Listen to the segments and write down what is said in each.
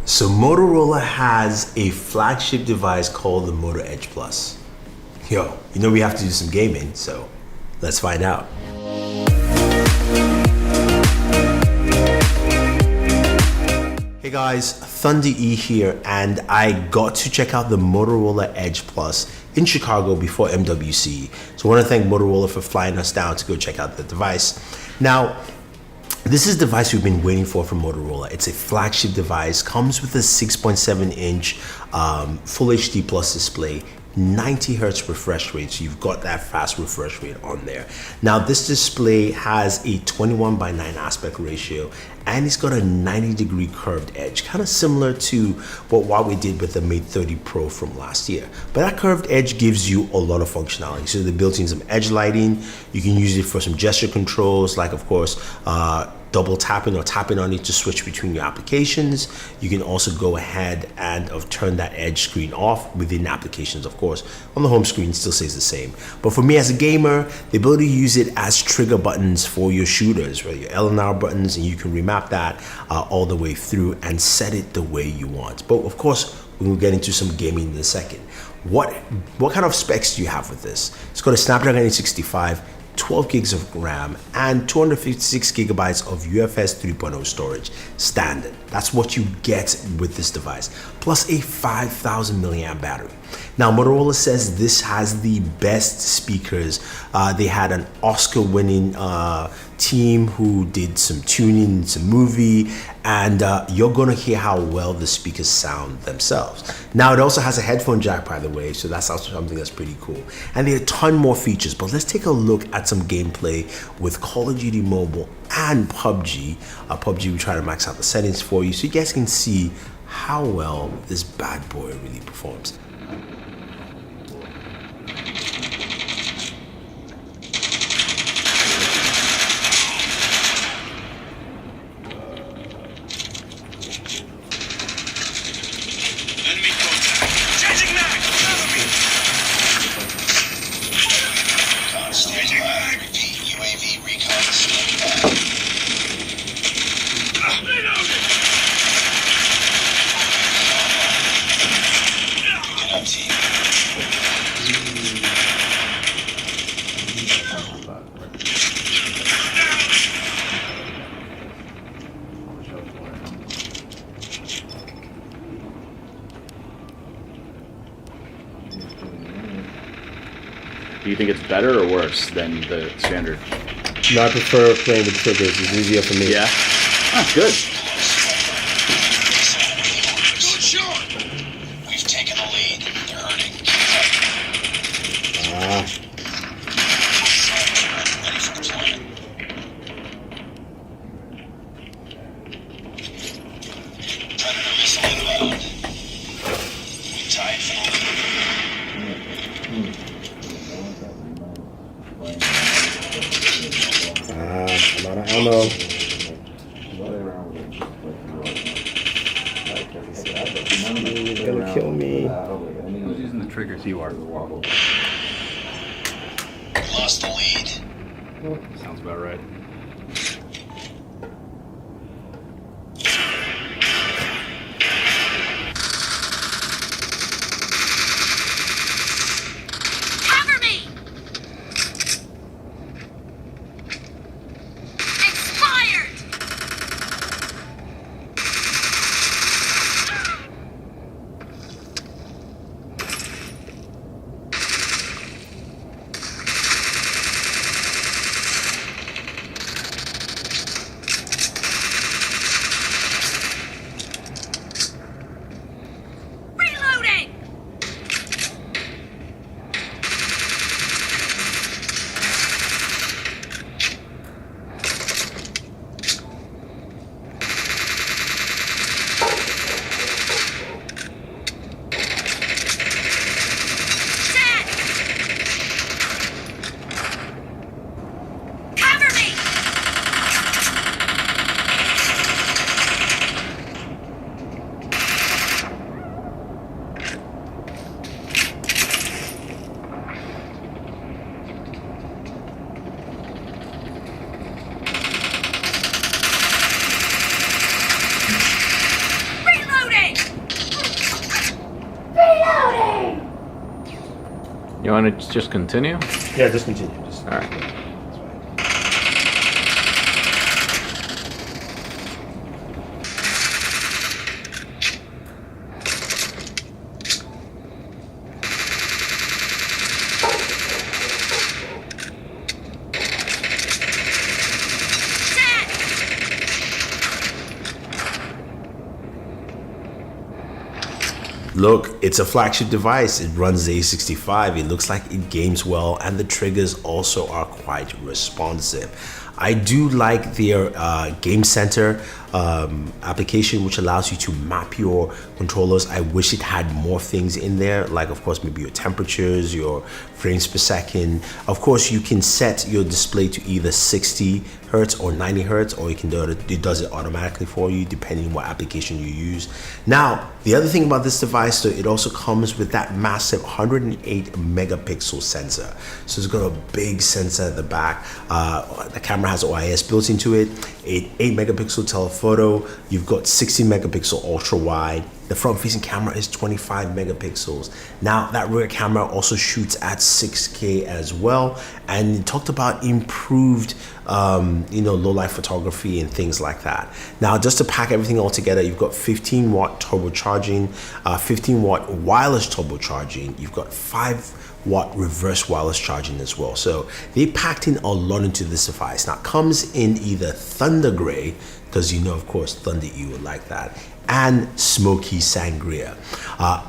So Motorola has a flagship device called the Moto Edge Plus. Yo, you know we have to do some gaming, so let's find out. Hey guys, Thunder E here, and I got to check out the Motorola Edge Plus in Chicago before MWC. So I want to thank Motorola for flying us down to go check out the device. Now, this is the device we've been waiting for from Motorola. It's a flagship device, comes with a 6.7-inch Full HD Plus display, 90 hertz refresh rate, so you've got that fast refresh rate on there. Now this display has a 21:9 aspect ratio, and it's got a 90-degree curved edge, kind of similar to what Huawei did with the Mate 30 Pro from last year. But that curved edge gives you a lot of functionality. So they built in some edge lighting. You can use it for some gesture controls, like of course double tapping or tapping on it to switch between your applications. You can also go ahead and turn that edge screen off within applications. Of course, on the home screen, it still stays the same. But for me as a gamer, the ability to use it as trigger buttons for your shooters, right? Your L and R buttons, and you can remap that all the way through and set it the way you want. But of course, we'll get into some gaming in a second. What kind of specs do you have with this? It's got a Snapdragon 865, 12 gigs of RAM, and 256 gigabytes of UFS 3.0 storage standard. That's what you get with this device, plus a 5,000 milliamp battery. Now, Motorola says this has the best speakers. They had an Oscar-winning team who did some tuning, some movie, and you're gonna hear how well the speakers sound themselves. Now, it also has a headphone jack, by the way, so that's also something that's pretty cool. And there are a ton more features, but let's take a look at some gameplay with Call of Duty Mobile and PUBG. PUBG, we try to max out the settings for you so you guys can see how well this bad boy really performs. Do you think it's better or worse than the standard? No, I prefer playing with triggers. It's easier for me. Yeah? Ah, good. Good shot! We've taken the lead. They're hurting. Ready for deployment. Predator missile inbound. We tied for the lead. I'm out of ammo. He's gonna kill me. Who's using the triggers? You are. Lost the lead. Sounds about right. Cover me! Expired! You want to just continue? Yeah, just continue. Just, All right. Look, it's a flagship device. It runs the A65. It looks like it games well, and the triggers also are quite responsive. I do like their Game Center application, which allows you to map your controllers. I wish it had more things in there, like of course maybe your temperatures, your frames per second. Of course, you can set your display to either 60 hertz or 90 hertz, or you can do it. It does it automatically for you depending on what application you use. Now, the other thing about this device, though, it also comes with that massive 108 megapixel sensor. So it's got a big sensor at the back. The camera has OIS built into it. 8 megapixel telephoto. You've got 60 megapixel ultra wide. The front facing camera is 25 megapixels. Now that rear camera also shoots at 6K as well. And it talked about improved, low light photography and things like that. Now, just to pack everything all together, you've got 15 watt turbocharging, 15 watt wireless turbocharging. You've got 5-watt reverse wireless charging as well. So they packed in a lot into this device. Now it comes in either Thunder Gray, because of course Thunder E would like that, and Smoky Sangria.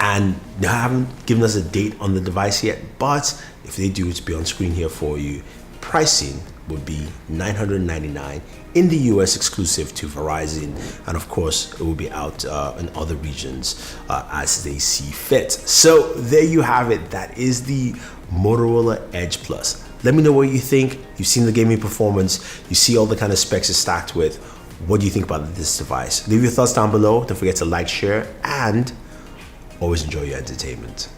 And they haven't given us a date on the device yet, but if they do, it's be on screen here for you. Pricing would be $999 in the US, exclusive to Verizon, and of course it will be out in other regions as they see fit. So there you have it. That is the Motorola Edge Plus. Let me know what you think. You've seen the gaming performance, you see all the kind of specs it's stacked with. What do you think about this device? Leave your thoughts down below. Don't forget to like, share, and always enjoy your entertainment.